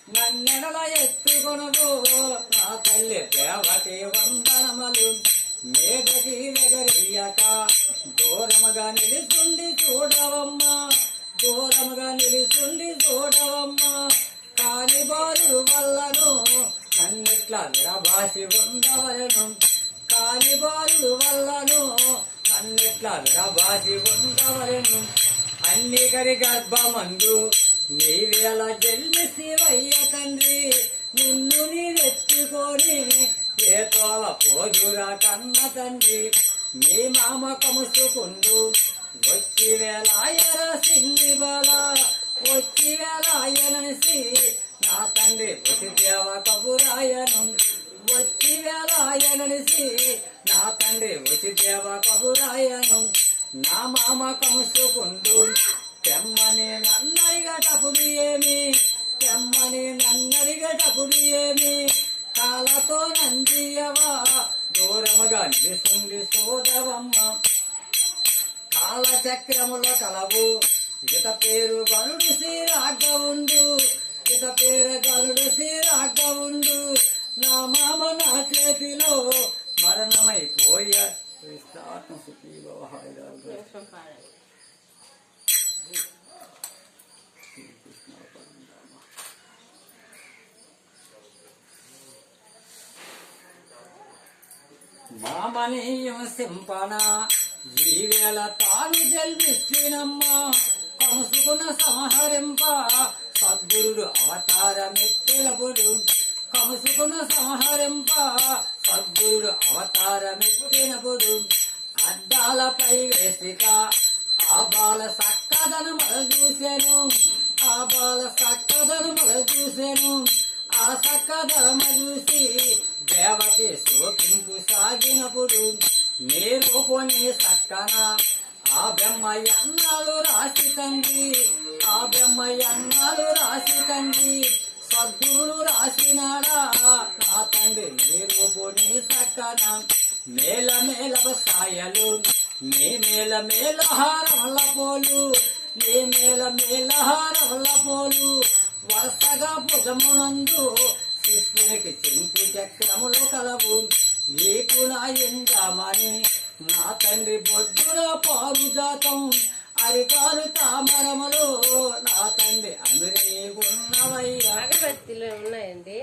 నన్నెడల ఎత్తుకొనదు నా తల్లి దేవతే వందనములు మేఘకి ఎగరియక దూరముగా నిలుచుండి చూడవమ్మా దూరముగా నిలుచుండి చూడవమ్మా కాని బాలుడు వల్లను నన్నిట్లా విరబాసి ఉండవలను కాని బాలుడు వల్లను నన్నిట్లా విరబాసి ఉండవలను అన్ని కరి గర్భమందు నీవేళ జల్మి శివయ్య తండ్రి నిన్ను నీరెత్తుకొని ఏ తోల పోదురా కన్న తండ్రి నీ మామ కముసుకుండు వచ్చి వేళాయర సిన్ని బల వచ్చి వేళాయనసి నా తండ్రి వసిదేవ కబురాయను వచ్చి వేళాయనసి నా తండ్రి వసిదేవ కబురాయను నా మామ కముసుకుండు తెమ్మని నన్నడిగటప్పుడు ఏమి తెమ్మని నన్నడిగటప్పుడు ఏమి కాలతో నందియవా దూరముగా నిలుస్తుంది సోదవమ్మ కాలచక్రములో కలవు ఇక పేరు గరుడు శ్రీరాఘవుండు ఇక పేరు గరుడు శ్రీరాఘవుండు నా మామ నా చేతిలో మరణమైపోయ మామనీయం సింపన ఈవేళ తాను జల్మిస్తినమ్మ కముసుకున్న సంహరింప సద్గురుడు అవతారమెత్తినప్పుడు కముసుకున్న సంహరింప సద్గురుడు అవతారమెత్తినప్పుడు అద్దాలపై వేసిక ఆ బాల సక్కదను మొల చూశాను ఆ బాల సక్కదను మొల చూశాను ఆ సక్కదమ చూసి దేవకి శోకింపు సాగినప్పుడు నీ రూపుని సక్కన ఆ బెమ్మయ్యన్నాలు రాసి తండ్రి ఆ బెమ్మయ్యన్నాలు రాసి తండ్రి సద్గురుడు రాసినాడా నా తండ్రి నీ రూపుని సక్కన మేల మేలపు సాయలు నీ మేల మేలహారముల పోలు నీ మేల మేలహారముల పోలు వరుసగా భుజమునందు శిష్యునికి చెంపు చక్రములు కలవు ఏకున ఎందామని నా తండ్రి బొడ్డుల పారుజాతం అరికాలు తామరములు నా తండ్రి అమిరి ఉన్నవయ్యా అగరబత్తిలో ఉన్నాయండి.